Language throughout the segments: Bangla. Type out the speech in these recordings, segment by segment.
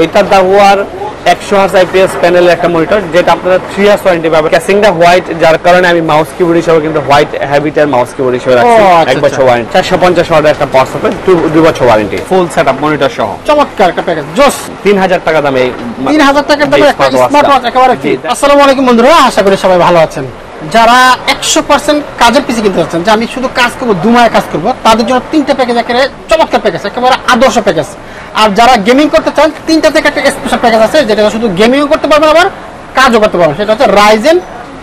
এটার দাম হওয়ার 100 IPS প্যানেলের একটা মনিটর, যেটা আপনারা 3 ইয়ার্স ওয়ারেন্টি পাবেন। ক্যাসিংটা হোয়াইট, যার কারণে আমি মাউস কিবোর্ড হিসেবে কিন্তু হোয়াইট হ্যাবিটের মাউস কিবোর্ড হিসেবে রাখছি। 1 বছর ওয়ারেন্টি, 450 ওয়াটের একটা পাওয়ার সাপ্লাই, 2 বছর ওয়ারেন্টি, ফুল সেটআপ মনিটর সহ। চমৎকার একটা প্যাকেজ, জোস। 3000 টাকা দামে 3000 টাকার দামে একটা স্মার্ট ওয়াচ একেবারে ফ্রি। আসসালামু আলাইকুম বন্ধুরা, আশা করি সবাই ভালো আছেন। যারা 100% কাজের পিসি কিনতে যাচ্ছেন, যে আমি শুধু কাজ করবো, 2 মাসে কাজ করবো, তাদের জন্য 3টা প্যাকেজ একেবারে চমৎকার প্যাকেজ, একেবারে আদর্শ প্যাকেজ। আর যারা গেমিং করতে চান, 3টা থেকে একটা স্পেশাল প্যাকেজ আছে, যেটা শুধু গেমিংও করতে পারবেন আবার কাজও করতে পারবেন। সেটা হচ্ছে রাইজেন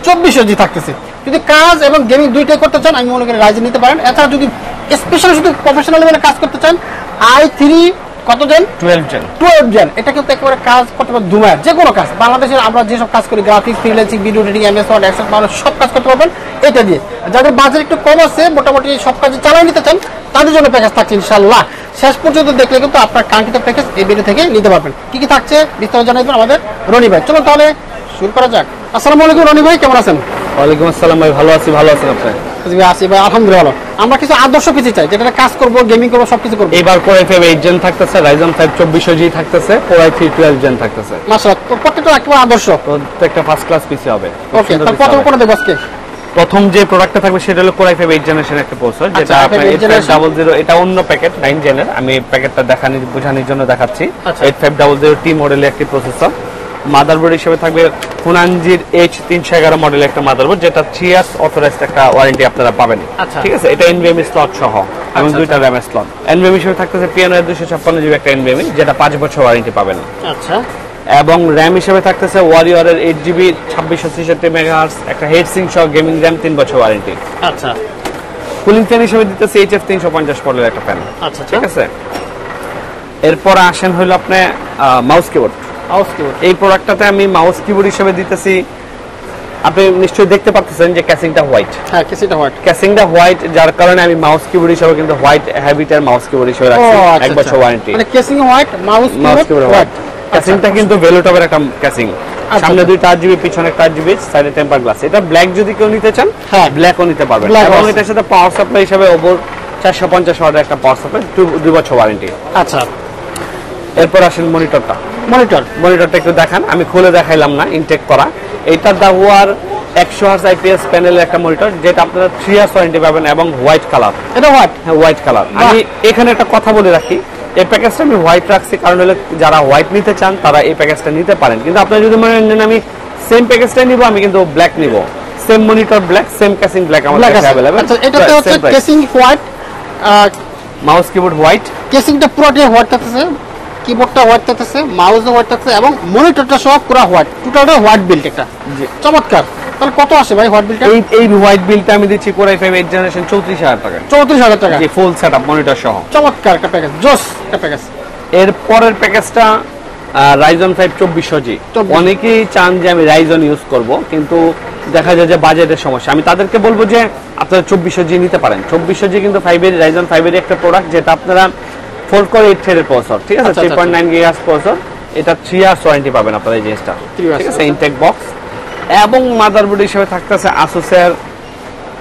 2400G থাকতেছে। যদি কাজ এবং গেমিং দুইটাই করতে চান, আমি মনে করি রাইজেন নিতে পারেন। এছাড়া যদি স্পেশাল শুধু প্রফেশনাল লেভেলে কাজ করতে চান, i3 কত জেন? 12 জেন। এটা কিন্তু একেবারে কাজ করতে পারবেন 2 মাস, যে কোনো কাজ। বাংলাদেশের আমরা যেসব কাজ করি, graphics, freelancing, video editing, MS word, excel, power, সব কাজ করতে পারবেন এটা দিয়ে। যাদের বাজেট একটু কম আছে, মোটামুটি সব কাজে চালিয়ে নিতে চান, তাদের জন্য প্যাকেজ থাকছে ইনশাআল্লাহ। শেষ পর্যন্ত দেখলে কিন্তু আপনার কাঙ্ক্ষিত প্যাকেজ এই ভিডিও থেকে নিতে পারবেন। কি কি থাকছে বিস্তারিত জানাবেন আমাদের রনি ভাই। চলুন তাহলে শুরু করা যাক। আসসালামু আলাইকুম রনি ভাই, কেমন আছেন? ওয়ালাইকুম আসসালাম ভাই, ভালো আছি। ভালো আছেন আপনি? আছি ভাই, আলহামদুলিল্লাহ। আমরা কিছু আদর্শ পিসি চাই, যেটা কাজ করব, গেমিং করব, সবকিছু করব। এবার Core i5 8 জেন থাকতেছে, Ryzen 5 2400G থাকতেছে, Core i3 12 জেন থাকতেছে। মাশাআল্লাহ, প্রত্যেকটা একেবারে আদর্শ, প্রত্যেকটা ফার্স্ট ক্লাস পিসি হবে। ওকে, তাহলে প্রথম কোন দেব আজকে? প্রথম যে প্রোডাক্টটা থাকবে সেটা হলো Core i5 8 জেনারেশন একটা প্রসেসর, যেটা আপনার 8500, এটা অন্য প্যাকেট 9 জেনের। আমি প্যাকেটটা বোঝানোর জন্য দেখাচ্ছি। 8500T মডেলের একটি প্রসেসর। মাদারবোর্ড হিসেবে থাকবে ফুনানজির H311 মডেলের একটা মাদারবোর্ড, যেটা 3 ইয়ার্স অথরাইজড একটা ওয়ারেন্টি আপনারা পাবেন। ঠিক আছে, এটা NVMe স্লট সহ এবং 2টা RAM স্লট। NVMe হিসেবে থাকতেছে Piano 256GB একটা NVMe, যেটা 5 বছর ওয়ারেন্টি পাবেন। আচ্ছা। এবং RAM হিসেবে থাকতেছে Warrior এর 8GB 2663 MHz একটা হেডসিং সহ গেমিং RAM, 3 বছর ওয়ারেন্টি। আচ্ছা। কুলিং ফ্যান হিসেবে দিতেছে HF 350 মডেলের একটা ফ্যান। আচ্ছা, ঠিক আছে। এরপর আসেন হলো আপনি মাউস কিবোর্ড। এই প্রোডাক্টটাতে আমি মাউস কিবোর্ড হিসেবে দিতেছি, আপনি নিশ্চয়ই দেখতে পাচ্ছেন যে ক্যাসিংটা হোয়াইট। হ্যাঁ, ক্যাসিংটা হোয়াইট, যার কারণে আমি মাউস কিবোর্ড হিসেবে কিন্তু হোয়াইট হ্যাবিটের মাউস কিবোর্ড হিসেবে রাখছি। 1 বছর ওয়ারেন্টি। মানে casing white, mouse keyboard white. ক্যাসিংটা কিন্তু ভেলোটপের একটা ক্যাসিং, সামনে 2টা 8GB, পিছনে একটা 8GB, সাইডে টেম্পার গ্লাস। এটা ব্ল্যাক যদি কেউ নিতে চান, হ্যাঁ ব্ল্যাকও নিতে পারবেন। এবং এটার সাথে পাওয়ার সাপ্লাই হিসেবে ওভার 450 ওয়াটের একটা পাওয়ার সাপ্লাই, 2 বছর ওয়ারেন্টি। আচ্ছা। এরপর আসেন মনিটরটা একটু দেখান, আমি খুলে দেখাইলাম না, ইনটেক করা। এইটার দাম হওয়ার 100 IPS প্যানেলের একটা মনিটর, যেটা আপনারা 3 ইয়ার্স ওয়ারেন্টি পাবেন এবং হোয়াইট কালার। এটা হোয়াইট? হ্যাঁ, হোয়াইট কালার। আমি এখানে একটা কথা বলে রাখি, এই প্যাকেজটা আমি হোয়াইট রাখছি কারণ হলো যারা হোয়াইট নিতে চান তারা এই প্যাকেজটা নিতে পারেন। কিন্তু আপনারা যদি মনে করেন আমি সেম প্যাকেজটা নিব, আমি কিন্তু ব্ল্যাক নিব। Same monitor black, same casing black আমাদের কাছে अवेलेबल। আচ্ছা, এটাতে হচ্ছে casing white, mouse keyboard white, ক্যাসিংটা পুরোটাই হোয়াইট থাকতেছে, কিবোর্ডটা হোয়াইট থাকতেছে, মাউসও হোয়াইট থাকতেছে এবং মনিটরটা সব পুরো হোয়াইট, টোটালটা হোয়াইট বিল্ড। একটা চমৎকার। তাহলে কত আসে ভাই হোয়াইট বিলটা? এই হোয়াইট বিলটা আমি দিচ্ছি Core i5 8 জেনারেশন 34000 টাকা। 34000 টাকা, জি, ফুল সেটআপ মনিটর সহ। চমৎকার একটা প্যাকেজ, জোস একটা প্যাকেজ। এর পরের প্যাকেজটা Ryzen 5 2400G। অনেকেই চান যে আমি Ryzen ইউজ করব, কিন্তু দেখা যায় যে বাজেটের সমস্যা। আমি তাদেরকে বলবো যে আপনারা 2400G নিতে পারেন। 2400G কিন্তু Ryzen 5 এর একটা প্রোডাক্ট, যেটা আপনারা 4 Core 8 থ্রেডের প্রসেসর। ঠিক আছে, 3.9 GHz প্রসেসর। এটা 3 ইয়ার্স ওয়ারেন্টি পাবেন আপনারা এই জিনিসটা। ঠিক আছে, ইনটেক বক্স। এবং মাদারবোর্ড হিসেবে থাকতেছে Asus এর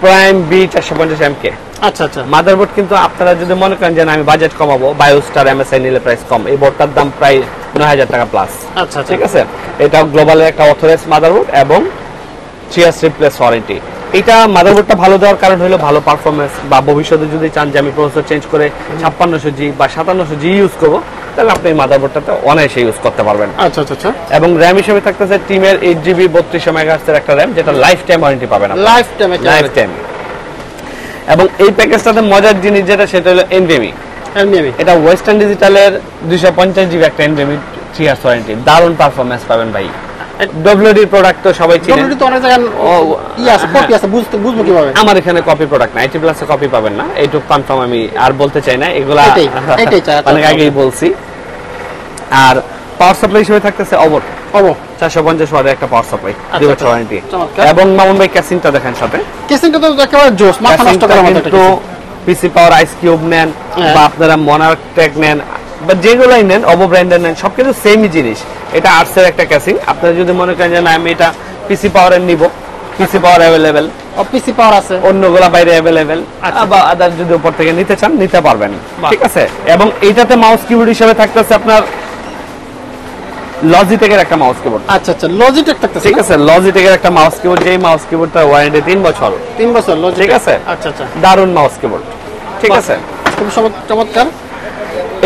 Prime B450MK। আচ্ছা আচ্ছা। মাদারবোর্ড কিন্তু আপনারা যদি মনে করেন যে আমি বাজেট কমাবো, বায়োস্টার MSI নিলে প্রাইস কম, এই বোর্ডটার দাম প্রায় 9000 টাকা প্লাস। আচ্ছা, ঠিক আছে। এটা গ্লোবালের একটা অথরাইজড মাদারবোর্ড এবং 3 ইয়ার্স রিপ্লেস ওয়ারেন্টি। এটা মাদারবোর্ডটা ভালো দেওয়ার কারণ হলো ভালো পারফরম্যান্স, বা ভবিষ্যতে যদি চান যে আমি প্রসেসর চেঞ্জ করে 5600G বা 5700G ইউজ করবো, তাহলে আপনি এই মাদারবোর্ডটাতে অনায়াসে ইউজ করতে পারবেন। আচ্ছা আচ্ছা। এবং RAM হিসেবে থাকতেছে টিমের 8GB 3200 MHz এর একটা RAM, যেটা লাইফ টাইম ওয়ারেন্টি পাবেন। Life time. এবং এই প্যাকেজটাতে মজার জিনিস যেটা, সেটা হলো NVMe। এটা ওয়েস্টার্ন ডিজিটালের 250GB একটা NVMe, 3 ইয়ার্স ওয়ারেন্টি। দারুণ পারফরম্যান্স পাবেন ভাই। WD প্রোডাক্ট তো সবাই চিনেন। WD তো অনেক জায়গায় কপি আছে, বুঝবো কিভাবে? আমার এখানে কপি প্রোডাক্ট না, IT প্লাস এ কপি পাবেন না, এইটুকু কনফার্ম আমি আর বলতে চাই না, এগুলা এটাই চাই, অনেক আগেই বলছি। আর পাওয়ার সাপ্লাই হিসেবে থাকতেছে Ovo 450 ওয়াটের একটা পাওয়ার সাপ্লাই, 2 বছর ওয়ারেন্টি। এবং মামুন ভাই ক্যাসিংটা দেখেন সাথে। ক্যাসিংটা তো একেবারে জোস, মাথা নষ্ট করার মতো। তো পিসি পাওয়ার আইস কিউব নেন বা আপনারা মনার্ক টেক নেন বা যেগুলাই নেন, Ovo ব্র্যান্ডের নেন, সবকিছু সেমই জিনিস। এটা আর্টস এর একটা ক্যাসিং। আপনারা যদি মনে করেন যে না আমি এটা পিসি পাওয়ারের নিব, পিসি পাওয়ার अवेलेबल, পিসি পাওয়ার আছে, অন্যগুলা বাইরে अवेलेबल, বা আদার যদি উপর থেকে নিতে চান নিতে পারবেন। ঠিক আছে। এবং এইটাতে মাউস কিবোর্ড হিসেবে থাকতেছে আপনার লজিটেকের একটা মাউস কিবোর্ড। আচ্ছা আচ্ছা, লজিটেক থাকতেছে, ঠিক আছে, লজিটেকের একটা মাউস কিবোর্ড, যেই মাউস কিবোর্ডটা ওয়ারেন্টি 3 বছর। 3 বছর লজিটেক, ঠিক আছে। আচ্ছা আচ্ছা, দারুন মাউস কিবোর্ড, ঠিক আছে। খুব চমৎকার।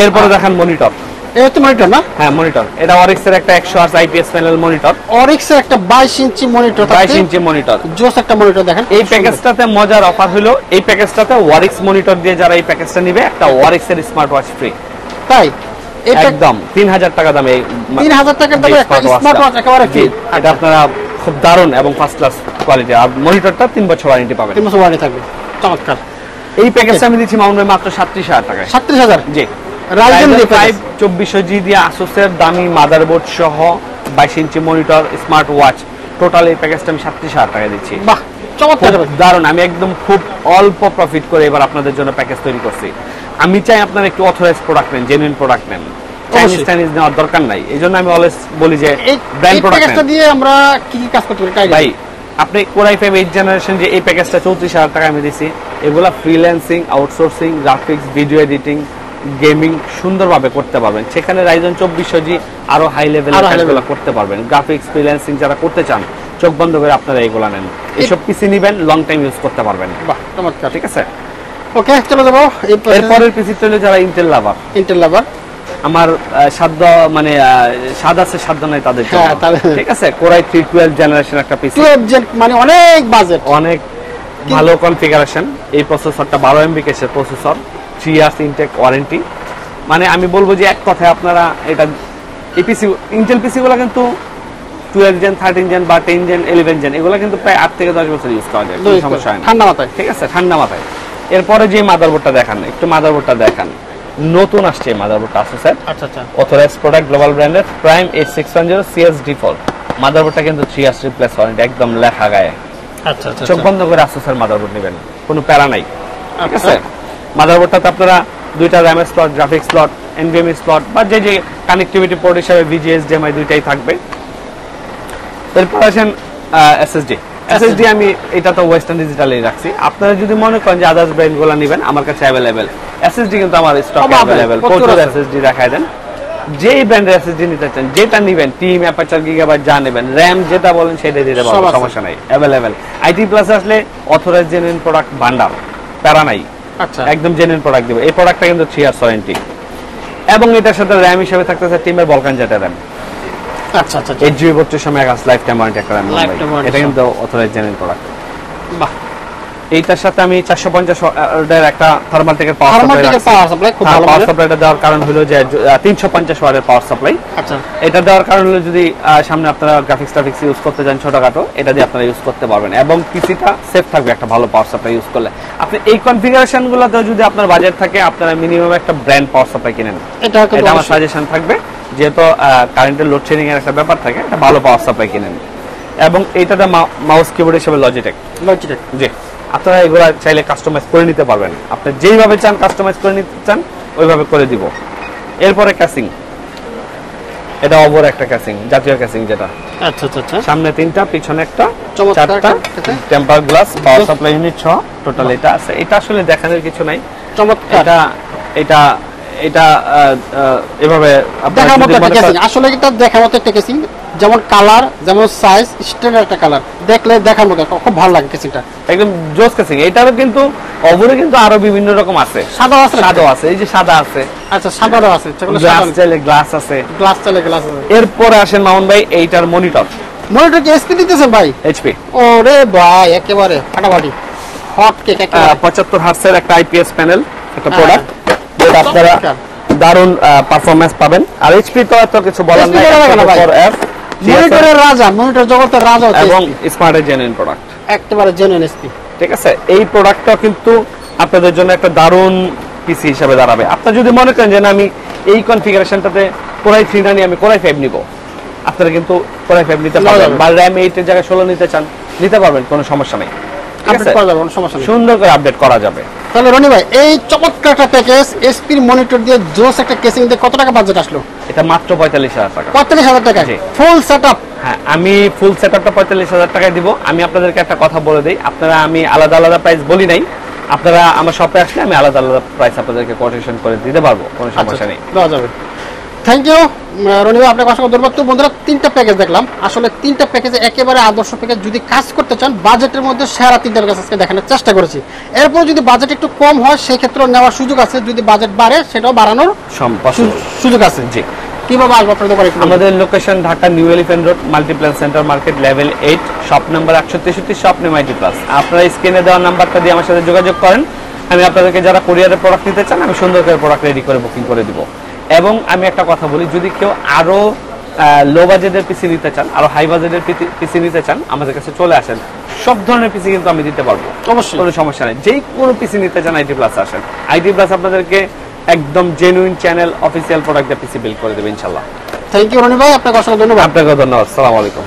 এরপরে দেখেন মনিটর। এটা তো মনিটর না? হ্যাঁ মনিটর, এটা অরিক্স এর একটা 100 hertz IPS panel monitor. Orix এর একটা 22 ইঞ্চি মনিটর, 22 ইঞ্চি মনিটর, জোস একটা মনিটর দেখেন। এই প্যাকেজটাতে মজার অফার হলো, এই প্যাকেজটাতে ওয়ারিক্স মনিটর দিয়ে যারা এই প্যাকেজটা নিবে একটা ওয়ারিক্স এর স্মার্ট ওয়াচ ফ্রি। তাই একদম 3000 টাকা দামে, 3000 টাকার দামে একটা স্মার্ট ওয়াচ একেবারে ফ্রি। এটা আপনারা খুব দারুণ এবং ফার্স্ট ক্লাস কোয়ালিটি। আর মনিটরটা 3 বছর ওয়ারেন্টি পাবেন। 3 বছর ওয়ারেন্টি থাকবে, চমৎকার। এই প্যাকেজটা আমি দিচ্ছি মাউন্ট ভাই মাত্র 37000 টাকায়। 37000 জি, রাইজেন 5 2400G দিয়ে আসুসের দামি মাদারবোর্ড সহ 22 inch monitor, smart watch, total এই প্যাকেজটা আমি 37000 টাকায় দিচ্ছি। বাহ, চমৎকার, দারুণ। আমি একদম খুব অল্প প্রফিট করে এবার আপনাদের জন্য প্যাকেজ তৈরি করছি। আমি চাই আপনারা একটু অথরাইজড প্রোডাক্ট নেন, জেনুইন প্রোডাক্ট নেন, চাইনিজ নেওয়ার দরকার নাই। এই জন্য আমি অলওয়েজ বলি যে ব্র্যান্ড প্রোডাক্ট নেন। দিয়ে আমরা কি কি কাজ করতে পারি ভাই? আপনি কোরাই 5 8 জেনারেশন যে এই প্যাকেজটা 34000 টাকা আমি দিছি, এগুলা freelancing, outsourcing, graphics, video editing, gaming সুন্দরভাবে করতে পারবেন। সেখানে রাইজন 2400G আরো হাই লেভেলের কাজগুলো করতে পারবেন। গ্রাফিক্স, ফ্রিল্যান্সিং যারা করতে চান, চোখ বন্ধ করে আপনারা এগুলা নেন। এইসব পিসি নিবেন, লং টাইম ইউজ করতে পারবেন। বাহ, চমৎকার, ঠিক আছে। ওকে, চলে যাবো এরপরের পিসি চলে যারা ইন্টেল লাভার। ইন্টেল লাভার আমার সাধ্য মানে স্বাদ আছে সাধ্য নাই তাদের জন্য। হ্যাঁ, ঠিক আছে, কোরাই 312 জেনারেশন একটা পিসি, 12 জেন মানে অনেক বাজেট, অনেক ভালো কনফিগারেশন। এই প্রসেসরটা 12 MB কেসের প্রসেসর, 3 ইয়ার্স ইনটেক ওয়ারেন্টি। মানে আমি বলবো যে এক কথায় আপনারা এটা এই পিসি, ইন্টেল পিসি গুলো কিন্তু 12 জেন, 13 জেন বা 10 জেন, 11 জেন এগুলো কিন্তু প্রায় 8 থেকে 10 বছর ইউজ করা যায়, কোনো সমস্যা হয় না, ঠান্ডা মাথায়। ঠিক আছে, ঠান্ডা মাথায়। এরপরে যে মাদারবোর্ডটা দেখান, একটু মাদারবোর্ডটা দেখান। নতুন আসছে এই মাদারবোর্ডটা আছে স্যার, আচ্ছা আচ্ছা, অথরাইজড প্রোডাক্ট, গ্লোবাল ব্র্যান্ডের প্রাইম A610 CS-D4 মাদারবোর্ডটা কিন্তু 3 ইয়ার্স রিপ্লেস ওয়ারেন্টি, একদম লেখা গায়ে। আচ্ছা আচ্ছা, চোখ বন্ধ করে আসুসের মাদারবোর্ড নেবেন, কোনো প্যারা নাই। ঠিক আছে, মাদারবোর্ডটাতে আপনারা দুইটা RAM slot, graphics slot, NVMe slot বা যে যে কানেক্টিভিটি পোর্ট হিসেবে VGA HDMI দুইটাই থাকবে। এরপর আসেন SSD আমি এটা তো ওয়েস্টার্ন ডিজিটালেই রাখছি। আপনারা যদি মনে করেন যে আদার্স ব্র্যান্ডগুলো নেবেন, আমার কাছে অ্যাভেলেবেল SSD কিন্তু আমার স্টক অ্যাভেলেবেল, প্রচুর SSD দেখায় দেন। যেই ব্র্যান্ডের SSD নিতে চান, যেটা নেবেন, টিম, অ্যাপারচার, গিগাবাইট যা নেবেন, র্যাম যেটা বলেন সেটাই দিতে পারবো, সমস্যা নাই, অ্যাভেলেবেল। আইটি প্লাস আসলে অথরাইজড জেনুইন প্রোডাক্ট ভান্ডার, প্যারা নাই, আচ্ছা, একদম জেনুইন প্রোডাক্ট দেব। এই প্রোডাক্টটা কিন্তু 3 ইয়ার্স ওয়ারেন্টি এবং এটার সাথে র্যাম হিসেবে থাকতেছে টিমের বলকান যেটা র্যাম। আচ্ছা আচ্ছা, 8GB 32 megahertz life time warranty একটা র্যাম, এটা কিন্তু অথরাইজড জেনুইন প্রোডাক্ট। বাহ, এইটার সাথে আমি 450 ওয়াটের একটা থার্মালটেকের পাওয়ার সাপ্লাই, খুব ভালো পাওয়ার সাপ্লাইটা দেওয়ার কারণ হলো যে 350 ওয়াটের পাওয়ার সাপ্লাই। আচ্ছা, এটা দেওয়ার কারণ হলো যদি সামনে আপনারা গ্রাফিক্স ইউজ করতে চান ছোটখাটো, এটা দিয়ে আপনারা ইউজ করতে পারবেন এবং পিসিটা সেফ থাকবে একটা ভালো পাওয়ার সাপ্লাই ইউজ করলে। আপনি এই কনফিগারেশনগুলোতে যদি আপনার বাজেট থাকে, আপনারা মিনিমাম একটা ব্র্যান্ড পাওয়ার সাপ্লাই কিনেন, এটা আমার সাজেশন থাকবে। যেহেতু কারেন্টের লোডশেডিং এর একটা ব্যাপার থাকে, একটা ভালো পাওয়ার সাপ্লাই কিনেন। এবং এইটাতে মাউস কিবোর্ড হিসেবে লজিটেক, জি, আপনারা এগুলা চাইলে কাস্টমাইজ করে নিতে পারবেন। আপনি যেইভাবে চান কাস্টমাইজ করে নিতে চান ওইভাবে করে দিব। এরপরে ক্যাসিং, এটা ওভার একটা ক্যাসিং, জাতীয় ক্যাসিং যেটা, আচ্ছা আচ্ছা, সামনে 3টা, পিছনে একটা, চমৎকার 4টা temper glass, power supply unit সহ টোটাল এটা আছে। এটা আসলে দেখানোর কিছু নাই, চমৎকার। এটা এটা এভাবে দেখার মতো একটা কেসিং, আসলে এটা দেখার মতো একটা কেসিং, যেমন কালার, যেমন সাইজ, স্ট্যান্ডার্ড একটা কালার, দেখলে দেখার মতো, খুব ভালো লাগে কেসিংটা, একদম জোস কেসিং। এটারও কিন্তু ওভারে কিন্তু আরো বিভিন্ন রকম আছে, সাদা আছে, সাদা আছে, এই যে সাদা আছে, আচ্ছা সাদাও আছে, গ্লাস চাইলে গ্লাস আছে, গ্লাস চাইলে গ্লাস আছে। এরপরে আসেন মামুন ভাই এইটার মনিটর কি এসপি দিতেছেন ভাই? এইচপি। ওরে ভাই, একেবারে ফাটাফাটি হট কেক, একেবারে 75 হার্টজের একটা আইপিএস প্যানেল, একটা প্রোডাক্ট যেটা আপনারা দারুণ পারফরম্যান্স পাবেন। আর এইচপি তো এত কিছু বলার নাই, মনিটরের রাজা, মনিটর জগতের রাজা এবং স্মার্টের জেনুইন প্রোডাক্ট, একেবারে জেনুইন এসপি। ঠিক আছে, এই প্রোডাক্টটা কিন্তু আপনাদের জন্য একটা দারুণ পিসি হিসেবে দাঁড়াবে। আপনি যদি মনে করেন যে না আমি এই কনফিগারেশনটাতে কোরাই 3 না নিয়ে আমি কোরাই 5 নিব, আপনারা কিন্তু কোরাই 5 নিতে পারবেন, বা র‍্যাম 8 এর জায়গায় 16 নিতে চান নিতে পারবেন, কোনো সমস্যা নাই, আপডেট করা যাবে, কোনো সমস্যা নেই, সুন্দর করে আপডেট করা যাবে। তাহলে রনি ভাই, এই চমৎকার একটা প্যাকেজ এসপির মনিটর দিয়ে জোস একটা কেসিং দিয়ে কত টাকা বাজেট আসলো? এটা মাত্র 45000 টাকা। 45000 টাকা ফুল সেটআপ? হ্যাঁ, আমি ফুল সেটআপটা 45000 টাকায় দিব। আমি আপনাদেরকে একটা কথা বলে দেই, আপনারা আমি আলাদা আলাদা প্রাইস বলি নাই, আপনারা আমার শপে আসলে আমি আলাদা আলাদা প্রাইস আপনাদেরকে কোটেশন করে দিতে পারবো, কোনো সমস্যা নেই, দেওয়া যাবে। থ্যাংক ইউ রনি ভাই আপনাকে অসংখ্য ধন্যবাদ। তো বন্ধুরা 3টা প্যাকেজ দেখলাম, আসলে 3টা প্যাকেজে একেবারে আদর্শ প্যাকেজ। যদি কাজ করতে চান বাজেটের মধ্যে সেরা 3টা প্যাকেজ আজকে দেখানোর চেষ্টা করেছি। এরপর যদি বাজেট একটু কম হয় সেই ক্ষেত্রে নেওয়ার সুযোগ আছে, যদি বাজেট বাড়ে সেটাও বাড়ানোর সুযোগ আছে। জি, কিভাবে আসবো আপনাদের দোকানে? আমাদের location Dhaka New Elephant Road, Multiplan Center market, level 8, shop number 163, shop name IT Plus. আপনারা স্ক্রিনে দেওয়া নাম্বারটা দিয়ে আমার সাথে যোগাযোগ করেন। আমি আপনাদেরকে যারা কোরিয়ারের প্রোডাক্ট নিতে চান, আমি সুন্দর করে প্রোডাক্ট রেডি করে বুকিং করে দিব। এবং আমি একটা কথা বলি, যদি কেউ আরো লো বাজেটের পিসি নিতে চান, আরো হাই বাজেটের পিসি নিতে চান, আমাদের কাছে চলে আসেন। সব ধরনের পিসি কিন্তু আমি দিতে পারবো, অবশ্যই কোনো সমস্যা নেই। যেই কোনো পিসি নিতে চান আইটি প্লাস আসেন। আইটি প্লাস আপনাদেরকে একদম জেনুইন চ্যানেল অফিসিয়াল প্রোডাক্ট দিয়ে পিসি বিল্ড করে দেবে ইনশাআল্লাহ। থ্যাংক ইউ রনি ভাই, আপনাকে অসংখ্য ধন্যবাদ। আপনাকে ধন্যবাদ। আসসালামু আলাইকুম।